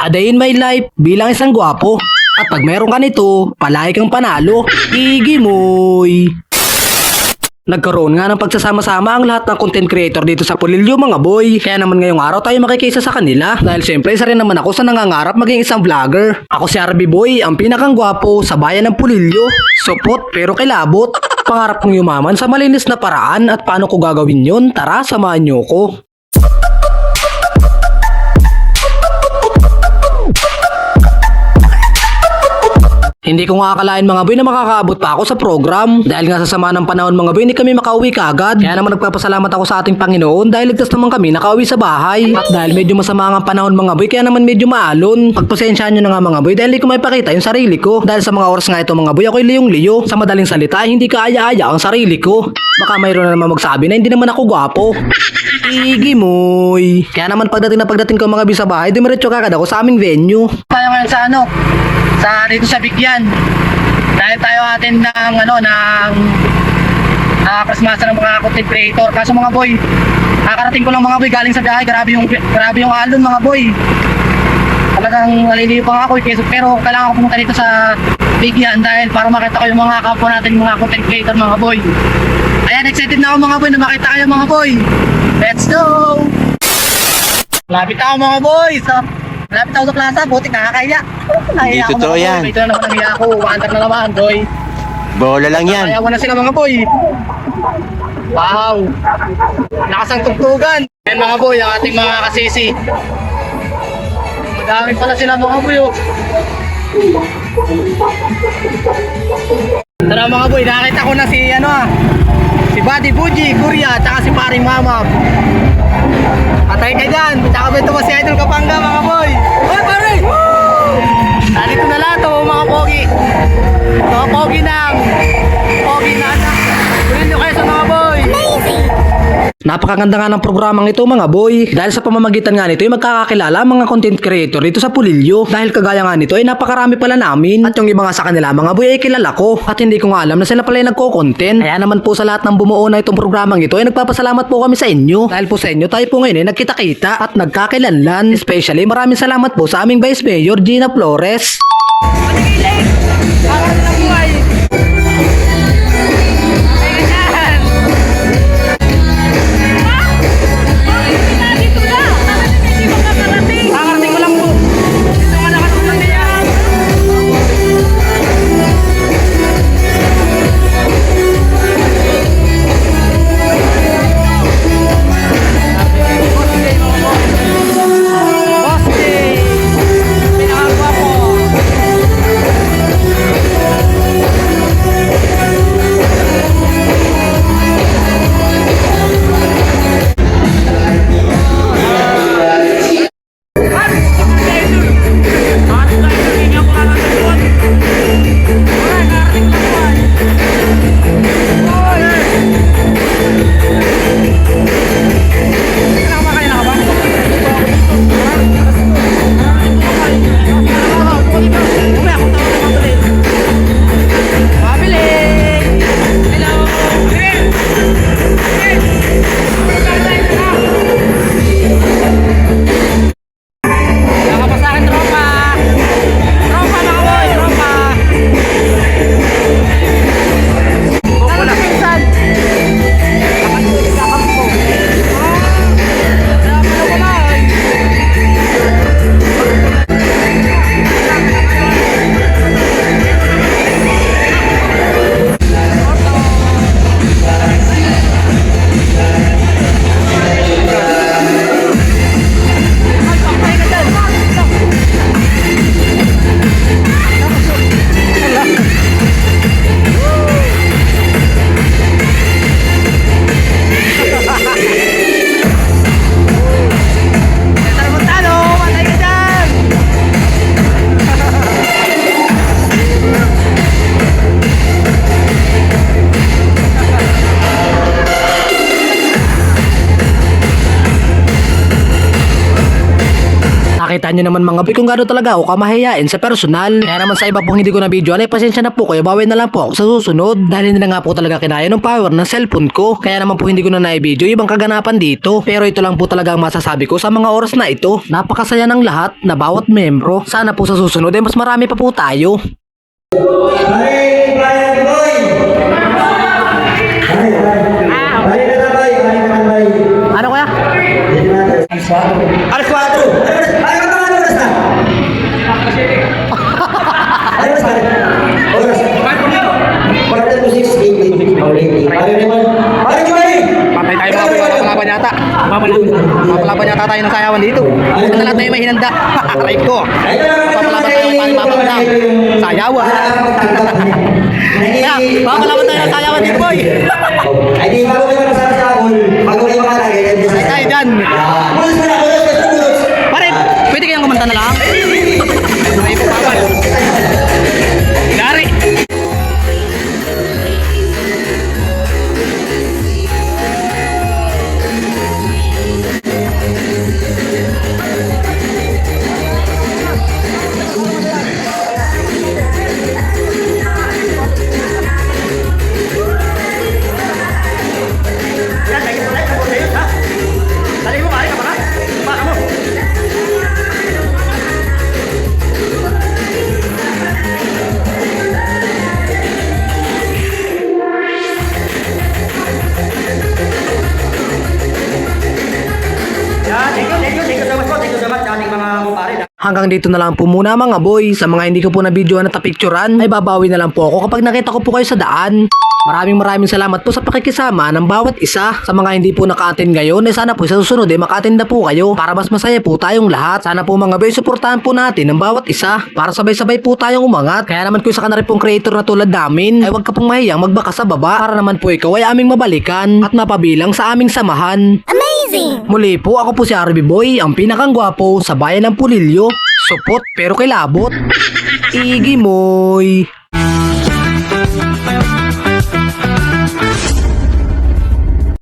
A day in my life bilang isang gwapo. At pag meron ka nito, palagi kang panalo. Igimoy! Nagkaroon nga ng pagsasama-sama ang lahat ng content creator dito sa Pulilyo mga boy. Kaya naman ngayong araw tayo makikisa sa kanila. Dahil syempre isa rin naman ako sa nangangarap maging isang vlogger. Ako si RB Boy, ang pinakang gwapo sa bayan ng Pulilyo. Supot pero kilabot. Pangarap kong yumaman sa malinis na paraan at paano ko gagawin yun? Tara, samahan niyo ko. Hindi ko nga akalain mga boy na makakaabot pa ako sa program. Dahil nga sa sama ng panahon mga boy, hindi kami makauwi kaagad. Kaya naman nagpapasalamat ako sa ating Panginoon dahil ligtas naman kami nakauwi sa bahay. At dahil medyo masama ang panahon mga boy, kaya naman medyo maalon. Pagpasensyaan nyo na nga mga boy dahil hindi ko may pakita yung sarili ko. Dahil sa mga oras nga ito mga boy, ako'y liyong-liyo. Sa madaling salita, hindi kaaya-aya ang sarili ko. Baka mayroon na naman magsabi na hindi naman ako gwapo. Igimoy! Kaya naman pagdating ko mga boy sa bahay, dumiretso kagad ako sa aming venue. Tayo ngayon sa dito sa Bigyan. Dahil tayo atin ng Christmasan ng mga content creator. Kaso mga boy, nakakarating ko lang mga boy galing sa biyahe. Grabe yung alon mga boy. Talagang naliliyo pa nga ako pero kailangan ko pumunta dito sa Bigyan dahil para makita ko yung mga kapwa natin mga content creator mga boy. Ayan, excited na ako mga boy na makita kayo mga boy. Let's go! Lapit ako mga boy. Malapit ako sa plaza, buti nakakaya. Hindi totoo yan. Ito na naman ang hiya ko, umaandar na naman, boy. Bola lang yan. Kaya na sila mga boy. Wow! Lakas ang tugtugan. Ayan mga boy, ang ating mga kasisi. Madami pala sila mga boy. Oh. Tara mga boy, nakita ko na si Buddy Buji, Kuya, tsaka si Paring Mama. Patay ka dyan! Tsaka ba ito si Idol Kapanga mga boy? Hoy pare! Woo! Nandito na lahat mga pogi. Mga pogi na anak. Kunin nyo kayo sa mga boy. Napakaganda nga ng programang ito mga boy. Dahil sa pamamagitan nga nito ay magkakakilala ang mga content creator dito sa Pulilyo. Dahil kagaya nga nito ay napakarami pala namin. At yung iba nga sa kanila mga boy ay kilala ko. At hindi ko nga alam na sila pala ay nagko-content. Kaya naman po sa lahat ng bumuo na itong programang ito ay nagpapasalamat po kami sa inyo. Dahil po sa inyo tayo po ngayon ay nagkita-kita at nagkakilanlan. Especially maraming salamat po sa aming Vice Mayor Gina Flores. Nakita nyo naman mga boy kung gaano talaga ako kamahiyain sa personal. Kaya naman sa iba pong hindi ko na video, ay pasensya na po kayo, bawin na lang po ako sa susunod. Dahil hindi na nga po talaga kinaya ng power ng cellphone ko. Kaya naman po hindi ko na na-video ibang kaganapan dito. Pero ito lang po talaga ang masasabi ko sa mga oras na ito. Napakasaya ng lahat na bawat membro. Sana po sa susunod ay mas marami pa po tayo. Ano kaya? Alas 4! Ay, ano ba oras na? Ay, oras na? Oras na? Quarter to 6, 8. Ayaw naman. Ayaw naman! Patay tayo mga boy, papalaban yata. Papalaban yata tayo ng sayawan dito. Ito na lang tayo may hinanda. Aray ko. Papalaban tayo ng papalaban. Sayawan. Kaya, papalaban tayo ng sayawan dito boy. Ay, di bago kayo kasama sa akon, bago kayo makatagay. Ay tayo dyan. Bulos na, bulos. Pare, pwede kayang kumanta na lang. May ipapawal. Dari. Hanggang dito na lang po muna mga boy. Sa mga hindi ko po na video na tapicturan, ay babawi na lang po ako kapag nakita ko po kayo sa daan. Maraming salamat po sa pakikisama ng bawat isa. Sa mga hindi po naka-attend ngayon, ay sana po sa susunod ay maka-attend na po kayo para mas masaya po tayong lahat. Sana po mga boy, suportahan po natin ng bawat isa para sabay-sabay po tayong umangat. Kaya naman kung isa ka na rin pong creator na tulad namin, ay huwag ka pong mahiyang magbaka sa baba para naman po ikaw ay aming mabalikan at mapabilang sa aming samahan. Amazing! Muli po, ako po si RB Boy, ang pinakang gwapo sa bayan ng Pulilyo. Supot pero kilabot. Igimoy!